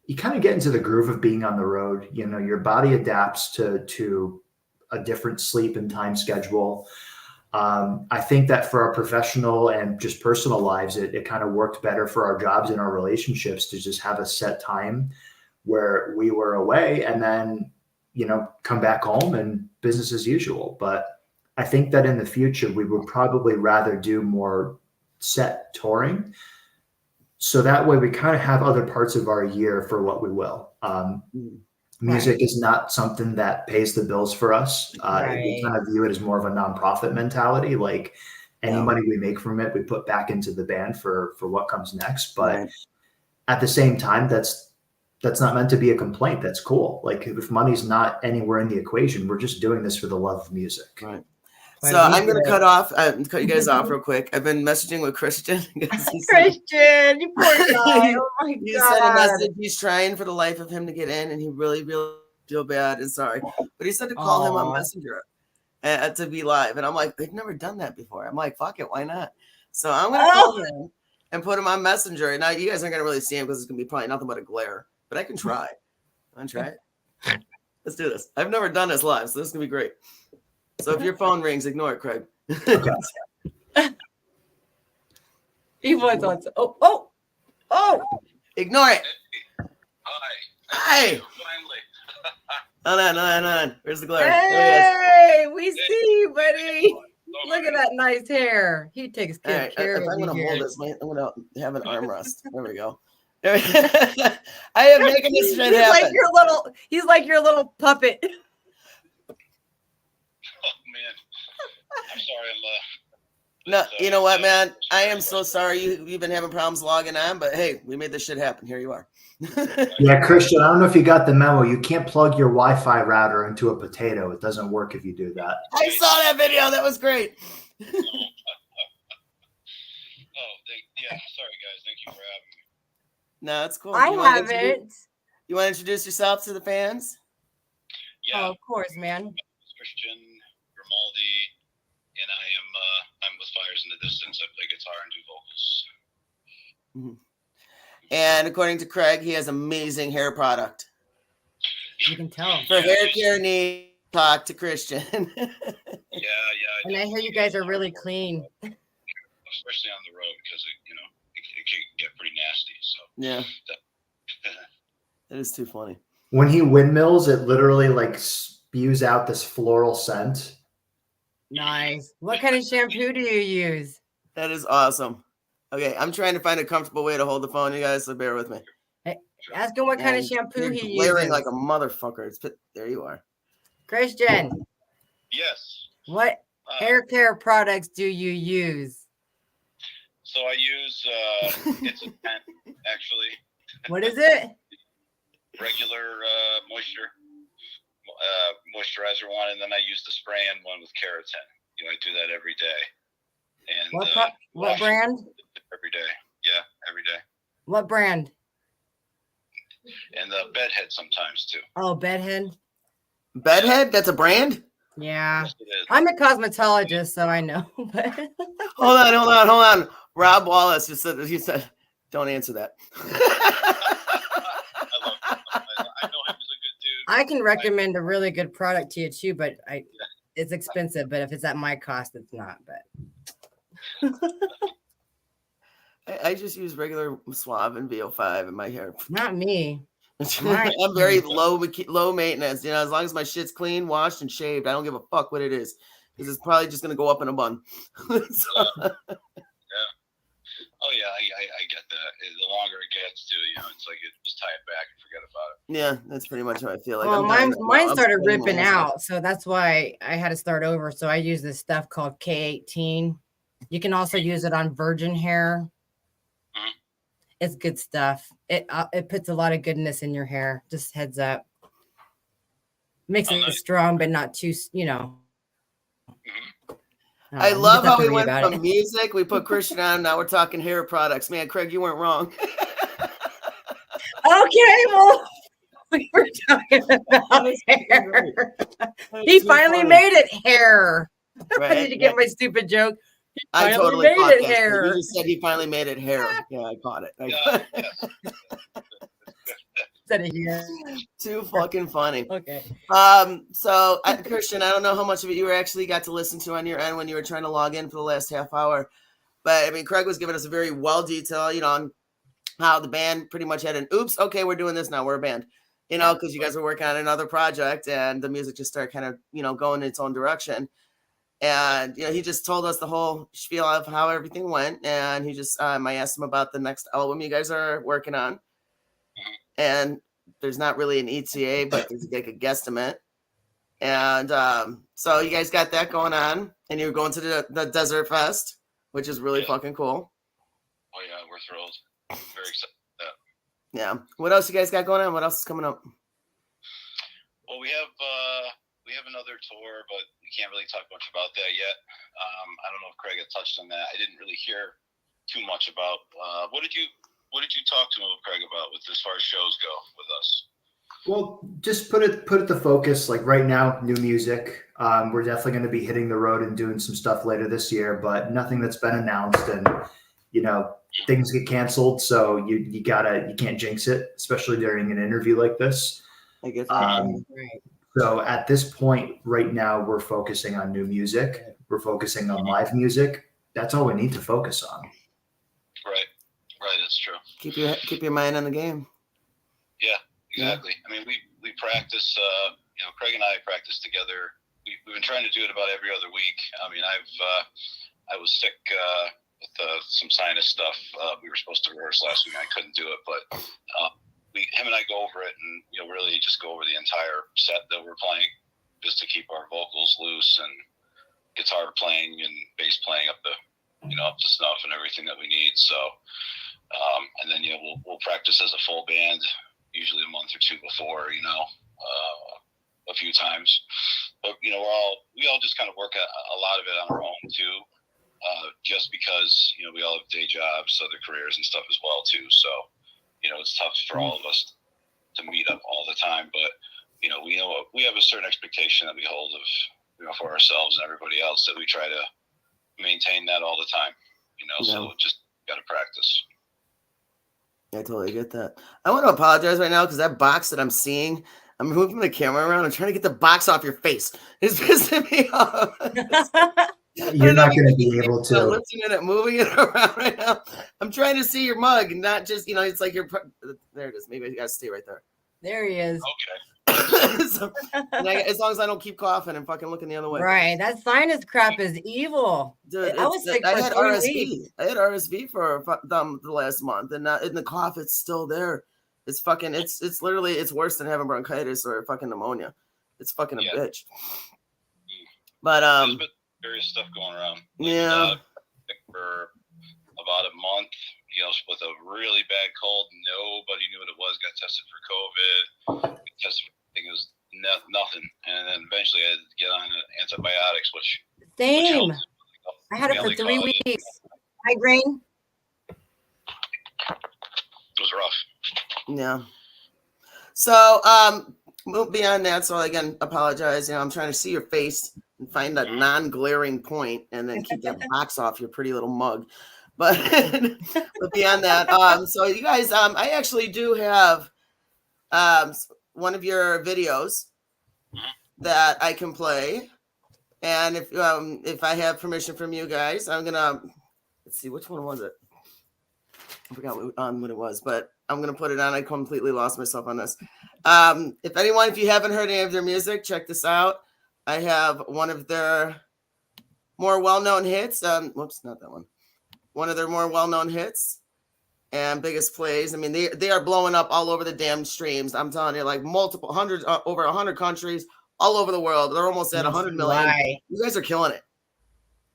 you kind of get into the groove of being on the road. Your body adapts to a different sleep and time schedule. I think that for our professional and just personal lives, it kind of worked better for our jobs and our relationships to just have a set time where we were away and then, come back home and business as usual. But I think that in the future, we would probably rather do more set touring. So that way we kind of have other parts of our year for what we will. Music is not something that pays the bills for us. We kind of view it as more of a nonprofit mentality. Like any money we make from it, we put back into the band for what comes next. But at the same time, that's not meant to be a complaint. That's cool. Like if money's not anywhere in the equation, we're just doing this for the love of music. Right. So I'm going to cut you guys off real quick. I've been messaging with Christian. Christian, you poor guy. Oh my God. He sent a message. He's trying for the life of him to get in, and he really, really feel bad and sorry. But he said to call him on Messenger to be live. And I'm like, they've never done that before. I'm like, fuck it. Why not? So I'm going to call him and put him on Messenger. And now you guys aren't going to really see him because it's going to be probably nothing but a glare. But I can try. Want to try it? Let's do this. I've never done this live, so this is going to be great. So if your phone rings, ignore it, Craig. He was on. Oh! Ignore it. Hi. Finally. Hold on. Where's the glare? Hey, we see you, buddy. Look at that nice hair. He takes good care of it. I'm you. going to hold this. I'm going to have an armrest. There we go. I am making this shit happen. He's like your little puppet. Oh man, I'm sorry. No, you know what, man? I am so sorry you've been having problems logging on, but hey, we made this shit happen. Here you are. Yeah, Christian, I don't know if you got the memo. You can't plug your Wi-Fi router into a potato. It doesn't work if you do that. I saw that video. That was great. Yeah, sorry guys. Thank you for having me. No, it's cool. I haven't. You want to introduce yourself to the fans? Yeah, Oh, of course, man. Christian Grimaldi, and I'm with Fires in the Distance. I play guitar and do vocals. Mm-hmm. And according to Craig, he has amazing hair product. You can tell. For hair care needs, talk to Christian. Yeah. And I hear you guys are really clean. Especially on the road because it can get pretty nasty. So yeah, that is too funny. When he windmills, it literally like spews out this floral scent. Nice. What kind of shampoo do you use? That is awesome. Okay, I'm trying to find a comfortable way to hold the phone, you guys, so bear with me. Ask him what kind of And shampoo you're he glaring uses. like a motherfucker. There you are. Christian, Yes. what hair care products do you use? So I use it's a pen, actually. What is it? Regular moisturizer one, and then I use the spray-in one with keratin. I do that every day. And what brand? Every day. Yeah, every day. What brand? And the bedhead sometimes too. Oh, Bedhead. Bedhead? That's a brand? Yeah. Yes, it is. I'm a cosmetologist, so I know. Hold on. Rob Wallace just said, don't answer that. I love him. I know him as a good dude. I can recommend a really good product to you too, but it's expensive. But if it's at my cost, it's not. But I just use regular Suave and VO5 in my hair. not me. I'm very low maintenance. As long as my shit's clean, washed, and shaved, I don't give a fuck what it is, because it's probably just gonna go up in a bun. Yeah. Oh yeah, I get that. The longer it gets, too, it's like you just tie it back and forget about it. Yeah, that's pretty much how I feel. Like Well, I'm mine started spending ripping my whole life. out, so that's why I had to start over. So I use this stuff called K18. You can also use it on virgin hair. Mhm. It's good stuff. It puts a lot of goodness in your hair. Just heads up. Makes it nice. strong, but not too. Mhm. I you love just have how to we read went about from it. music. We put Christian on. Now we're talking hair products. Man, Craig, you weren't wrong. Okay, well, we were talking about hair. He finally made it hair. Right? Did you get my stupid joke? I finally totally made caught it that. hair. You just said he finally made it hair. Yeah, I caught it. Yes. Said it here. Too fucking funny. Okay. So Christian, I don't know how much of it you actually got to listen to on your end when you were trying to log in for the last half hour, but I mean, Craig was giving us a very well detailed, on how the band pretty much had an oops, okay, we're doing this now, we're a band, because you guys were working on another project and the music just started kind of, going in its own direction. And, he just told us the whole spiel of how everything went. And he just, I asked him about the next album you guys are working on. And there's not really an ETA, but there's like a guesstimate. And so you guys got that going on, and you're going to the Desert Fest, which is really fucking cool. Oh yeah, we're thrilled. Very excited about that. Yeah. What else you guys got going on? What else is coming up? Well, we have another tour, but we can't really talk much about that yet. I don't know if Craig had touched on that. I didn't really hear too much about. What did you talk to him, Craig, about with as far as shows go with us? Well, just put it the focus, like right now, new music. We're definitely going to be hitting the road and doing some stuff later this year, but nothing that's been announced, and things get canceled, so you can't jinx it, especially during an interview like this. I guess. Right. So at this point right now, we're focusing on new music. We're focusing on live music. That's all we need to focus on. Right, that's true. Keep your mind on the game. Yeah, exactly. I mean, we practice. Craig and I practice together. We've been trying to do it about every other week. I mean, I was sick with some sinus stuff. We were supposed to rehearse last week. I couldn't do it, but him and I go over it, and really just go over the entire set that we're playing, just to keep our vocals loose and guitar playing and bass playing up to snuff and everything that we need. So, and then we'll practice as a full band, usually a month or two before, a few times. But we all just kind of work a lot of it on our own too, just because we all have day jobs, other careers and stuff as well too. So it's tough for all of us to meet up all the time, but we have a certain expectation that we hold of for ourselves and everybody else, that we try to maintain that all the time. So just gotta practice. I totally get that. I want to apologize right now because that box that I'm seeing, I'm moving the camera around. I'm trying to get the box off your face. It's pissing me off. You're not going to be able to. Lifting it, moving it around right now. I'm trying to see your mug, and not just it's like you're. There it is. Maybe you gotta stay right there. There he is. Okay. So, as long as I don't keep coughing and fucking looking the other way. Right. That sinus crap is evil. Dude, I was sick I for had 3 RSV. weeks. I had RSV for the last month, and the cough, it's still there. It's fucking, it's literally, it's worse than having bronchitis or fucking pneumonia. It's fucking a bitch. But there's been various stuff going around. Yeah. For about a month, you know, with a really bad cold. Nobody knew what it was. Got tested for COVID. Tested for, I think it was nothing, and then eventually I had to get on antibiotics, which Same. helped. I had it for 3 weeks. Migraine. It was rough. Yeah. So beyond that, so again, apologize. You know, I'm trying to see your face and find that non-glaring point, and then keep that box off your pretty little mug. But beyond that, so you guys, I actually do have one of your videos that I can play, and if I have permission from you guys, I'm gonna let's see, which one was it? I forgot what it was, but I'm gonna put it on. I completely lost myself on this. If you haven't heard any of their music, check this out. I have one of their more well-known hits. Whoops, not that one. One of their more well-known hits and biggest plays. I mean, they are blowing up all over the damn streams. I'm telling you, like multiple hundreds, over 100 countries, all over the world. They're almost at 100 million. Why? You guys are killing it.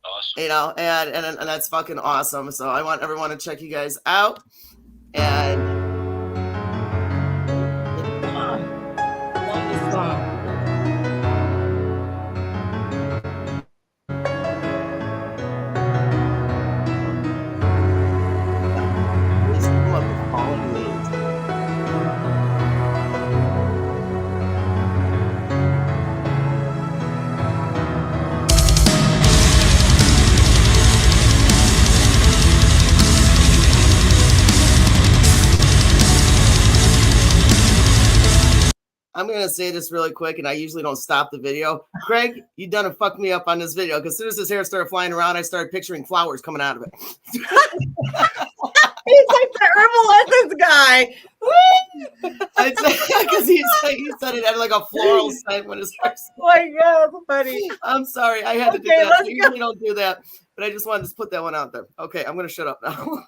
Awesome. You know, and that's fucking awesome. So I want everyone to check you guys out. And I'm going to say this really quick, and I usually don't stop the video. Craig, you done to fuck me up on this video, because as soon as his hair started flying around, I started picturing flowers coming out of it. He's like the herbal essence guy. Because he said it had like a floral scent when his hair. Oh my God, that's funny. I'm sorry. I had to do Okay, that. let's I usually don't do that, but I just wanted to put that one out there. Okay, I'm going to shut up now.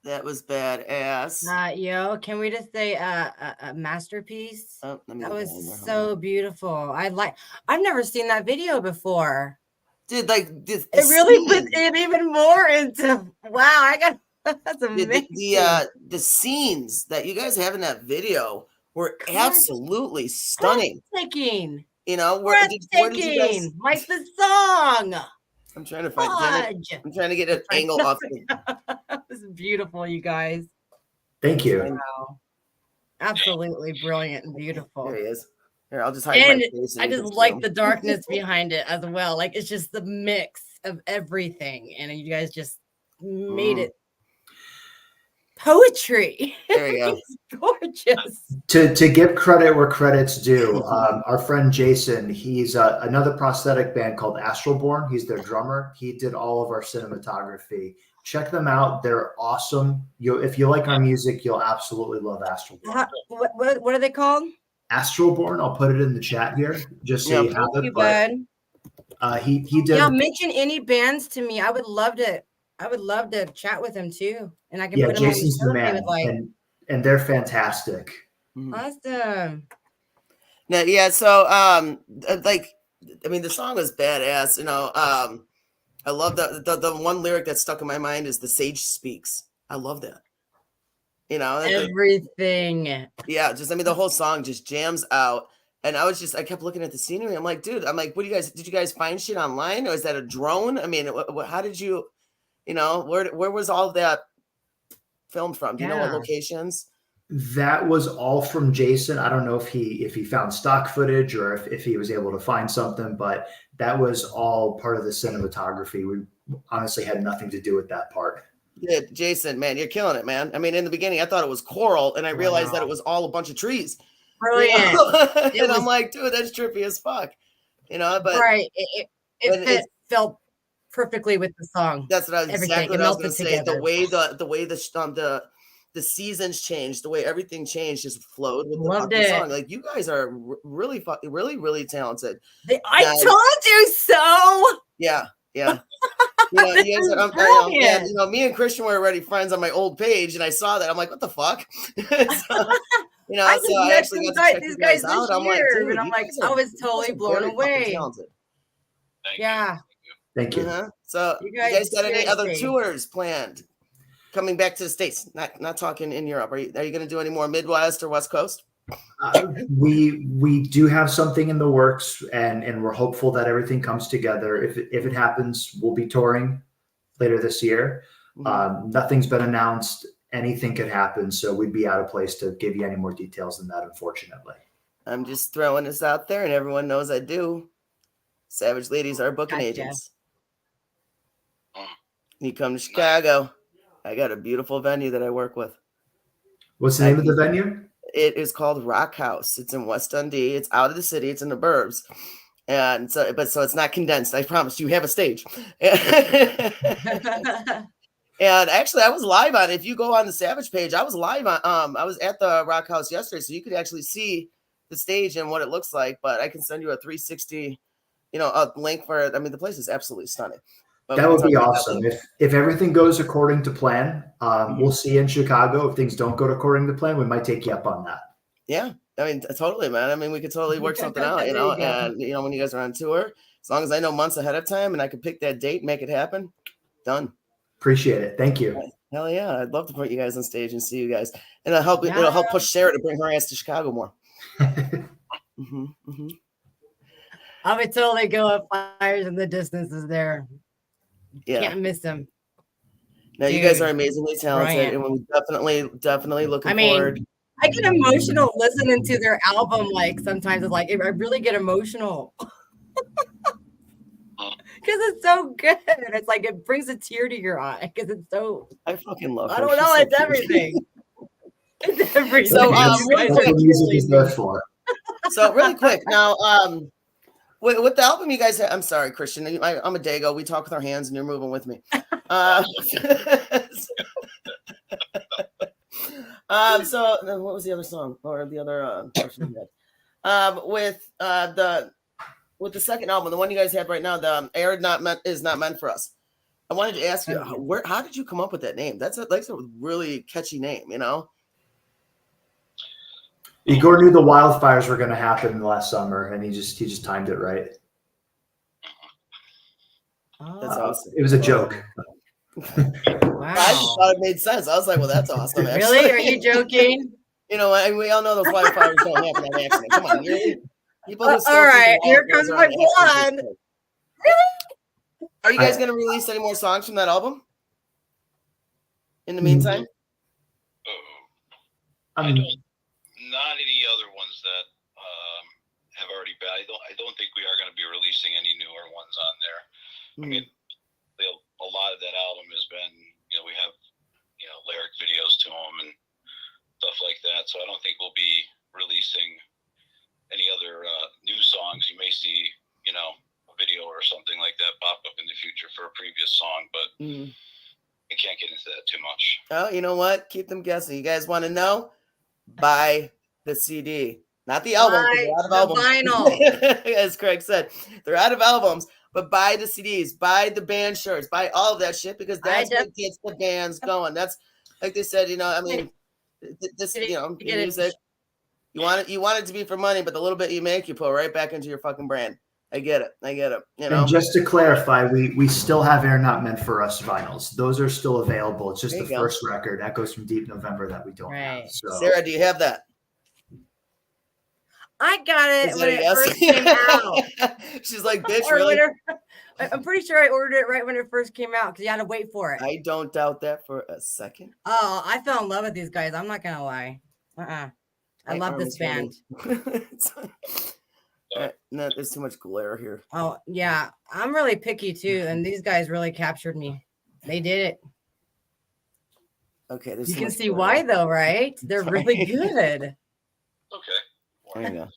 That was badass. Can we just say a masterpiece? Oh, let me That get was that in there. Hold so on. beautiful. I've never seen that video before. Dude, like this, It really puts it even more into wow. That's amazing. The scenes that you guys have in that video were absolutely stunning. Breathtaking. You know, where did you guys? Breathtaking. Like the song. I'm trying to find. Damn it, I'm trying to get an angle off. That was beautiful, you guys. Thank you. Wow. Absolutely brilliant and beautiful. There he is. Here, I'll just hide And my face. I just like the darkness behind it as well. Like it's just the mix of everything. And you guys just made it poetry. There you go. It's gorgeous. To give credit where credit's due, our friend Jason, he's another prosthetic band called Astralborn. He's their drummer. He did all of our cinematography. Check them out. They're awesome. If you like our music, you'll absolutely love Astralborn. What are they called? Astralborn. I'll put it in the chat here just so you have it. But he did. Yeah, mention any bands to me. I would love to chat with him too, and I can put him Jason's on the man, and they're fantastic. Awesome. Now, yeah. So, the song was badass. You know, I love the one lyric that stuck in my mind is "The sage speaks." I love that. You know, everything. Yeah, the whole song just jams out. And I kept looking at the scenery. I'm like, dude, what do you guys, did you guys find shit online? Or is that a drone? I mean, how did you, where was all of that filmed from? Do you know what locations? That was all from Jason. I don't know if he found stock footage or if he was able to find something, but that was all part of the cinematography. We honestly had nothing to do with that part. Yeah, Jason, man, you're killing it, man. I mean, in the beginning, I thought it was coral, and I realized that it was all a bunch of trees. Brilliant. And I'm like, dude, that's trippy as fuck. But right. It felt perfectly with the song. That's what I was exactly what I was going to say. The way the seasons changed, the way everything changed, just flowed with the song. Like you guys are really talented. I told you so. Yeah. Me and Christian were already friends on my old page, and I saw that. I'm like, what the fuck? I actually got to check these guys out. I'm like, dude, I was totally blown away. Yeah. Thank you. So you guys got any other tours planned coming back to the States? Not talking in Europe. Are you going to do any more Midwest or West Coast? We do have something in the works, and we're hopeful that everything comes together. If it happens, we'll be touring later this year. Nothing's been announced. Anything could happen, so we'd be out of place to give you any more details than that, unfortunately. I'm just throwing this out there, and everyone knows I do. Savage Ladies are booking agents. You come to Chicago, I got a beautiful venue that I work with. What's the name of the venue? It is called Rock House. It's in West Dundee. It's out of the city. It's in the burbs. And so it's not condensed. I promise you have a stage. And actually, I was live on it. If you go on the Savage page, I was live on. I was at the Rock House yesterday, so you could actually see the stage and what it looks like. But I can send you a 360, a link for it. I mean, the place is absolutely stunning. But that would be awesome. If everything goes according to plan, we'll see you in Chicago. If things don't go according to plan, we might take you up on that. Yeah, I mean, totally, man. I mean, we could totally work something out, And when you guys are on tour, as long as I know months ahead of time and I can pick that date and make it happen, done. Appreciate it. Thank you. Hell yeah. I'd love to put you guys on stage and see you guys. And it'll help push Sarah to bring her ass to Chicago more. I would totally go up Fires in the Distances there. Yeah. Can't miss them. No, you guys are amazingly talented. And we're definitely looking forward. I get emotional listening to their album. Like sometimes it's like, I really get emotional. Because it's so good. It's like it brings a tear to your eye because it's so. I fucking love her. I don't know. It's everything. It's everything. So, music is there for. So really quick now, with the album you guys have, I'm sorry, Christian. I'm a Dago. We talk with our hands, and you're moving with me. So what was the other song or the other question you had? With the second album, the one you guys have right now, the Air is not meant for us. I wanted to ask you, Oh, yeah. how did you come up with that name? That's a really catchy name, you know? Igor knew the wildfires were going to happen last summer, and he just timed it right. That's awesome. It was a joke. Wow. I just thought it made sense. I was like, well, that's awesome. Actually. Really? Are you joking? You know, and we all know those wildfires don't happen on accident. Come on, people who still All think right, the here wildfires comes are my on accident. blonde. Are you guys going to release any more songs from that album? In the meantime, I don't. Not any other ones that have already been. I don't think we are going to be releasing any newer ones on there. I mean, a lot of that album has been, we have, lyric videos to them and stuff like that. So I don't think we'll be releasing any other new songs. You may see, a video or something like that pop up in the future for a previous song, but I can't get into that too much. Oh, you know what? Keep them guessing. You guys want to know? Buy the CD, not the album. Buy They're out of the albums. vinyl. As Craig said, they're out of albums. But buy the CDs, buy the band shirts, buy all of that shit because that's what gets the bands going. That's like they said. I mean, this music. You want it to be for money, but the little bit you make, you put right back into your fucking brand. I get it. And just to clarify, we still have Air Not Meant for Us vinyls. Those are still available. It's just the first record, Echoes from Deep November, that we don't have. So. Sarah, do you have that? I got it when it first came out. She's like, bitch, really? I'm pretty sure I ordered it right when it first came out because you had to wait for it. I don't doubt that for a second. Oh, I fell in love with these guys. I'm not going to lie. I love this band. No, there's too much glare here. Oh, yeah. I'm really picky too. And these guys really captured me. They did it. Okay. You can see why though, right? They're really good. Okay. There you go.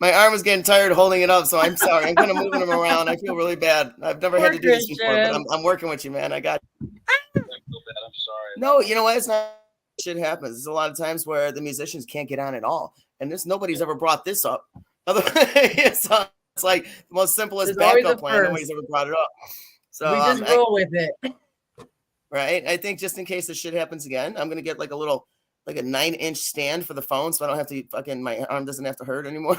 My arm is getting tired holding it up, so I'm sorry. I'm kind of moving them around. I feel really bad. I've never had to do this before, but I'm working with you, man. I got you. I feel bad. I'm sorry. No, you know what? It's not. Shit happens. There's a lot of times where the musicians can't get on at all, and nobody's ever brought this up. It's like the most simplest backup plan. Nobody's ever brought it up. So we just roll with it. Right. I think just in case this shit happens again, I'm gonna get like a 9-inch stand for the phone, so I don't have to my arm doesn't have to hurt anymore.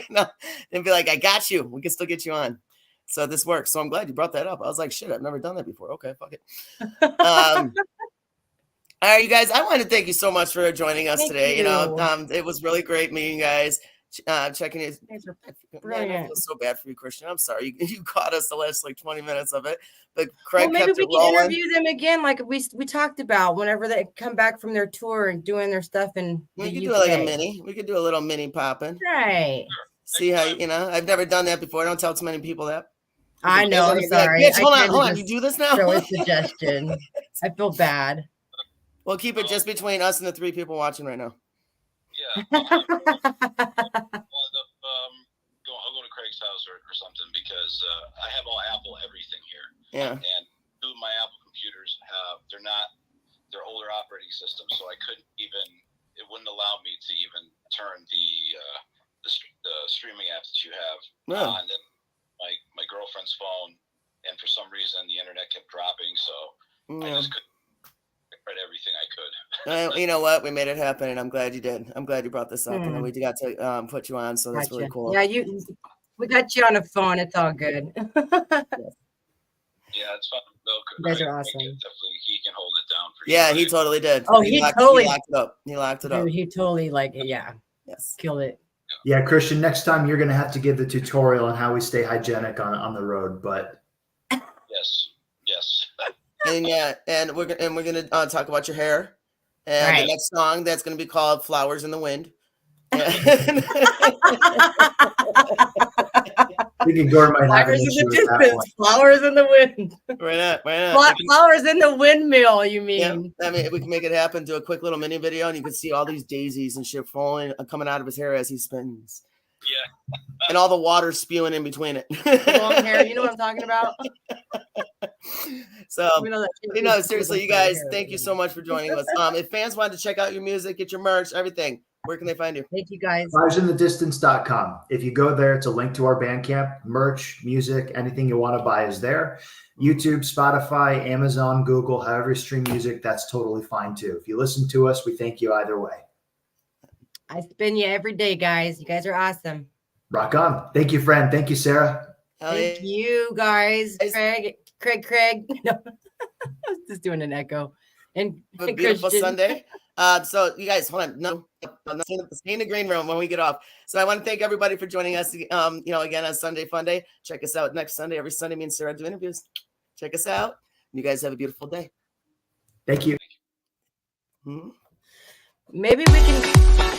No, and be like, I got you. We can still get you on. So this works. So I'm glad you brought that up. I was like, shit, I've never done that before. Okay, fuck it. All right, you guys, I want to thank you so much for joining us today. You know, it was really great meeting you guys. Checking it. Man, I feel so bad for you, Christian. I'm sorry. You caught us the last 20 minutes of it. But Craig maybe kept we it can rolling. interview them again, like we talked about, whenever they come back from their tour and doing their stuff in we could the do UK. like a mini. We could do a little mini popping. Right. See how I've never done that before. I don't tell too many people that. I know. I'm sorry. Like, hold on. You do this now. Throw a suggestion. I feel bad. Well, keep it just between us and the 3 people watching right now. Yeah. I'll go to Craig's house or something because I have all Apple everything here. Yeah. And 2 of my Apple computers they're older operating systems, so it wouldn't allow me to even turn the streaming apps that you have on. Then my girlfriend's phone, and for some reason the internet kept dropping, so I just couldn't. I tried everything I could. You know what? We made it happen, and I'm glad you did. I'm glad you brought this up, and we got to put you on. So that's really cool. Yeah, we got you on the phone. It's all good. Yeah, it's fun. You guys are awesome. Definitely, he can hold it down for you. Yeah, he totally did. Oh, he totally locked it up. He locked it up. Dude, he totally killed it. Yeah, Christian. Next time you're gonna have to give the tutorial on how we stay hygienic on the road. But yes. And we're gonna talk about your hair, and the next song that's gonna be called "Flowers in the Wind." I think Igor might have an issue with that one. Flowers in the wind. Why not? Flowers in the windmill, you mean? Yeah. I mean, we can make it happen. Do a quick little mini video, and you can see all these daisies and shit falling, coming out of his hair as he spins. Yeah. And all the water spewing in between it. Long hair, you know what I'm talking about? So, seriously, you guys, thank you so much for joining us. If fans wanted to check out your music, get your merch, everything, Where can they find you? Thank you guys. FiresInTheDistance.com. If you go there, it's a link to our Bandcamp, merch, music, anything you want to buy is there. YouTube, Spotify, Amazon, Google, however you stream music, that's totally fine too. If you listen to us, we thank you either way. I spin you every day, guys. You guys are awesome. Rock on. Thank you, friend. Thank you, Sarah. Hell Thank yeah. you, guys. Craig. No, I was just doing an echo. And Have a beautiful Christian. Sunday. So you guys, hold on. No, stay in the green room when we get off. So I want to thank everybody for joining us. Again on Sunday Fun Day. Check us out next Sunday. Every Sunday, me and Sarah do interviews. Check us out. You guys have a beautiful day. Thank you. Mm-hmm. Maybe we can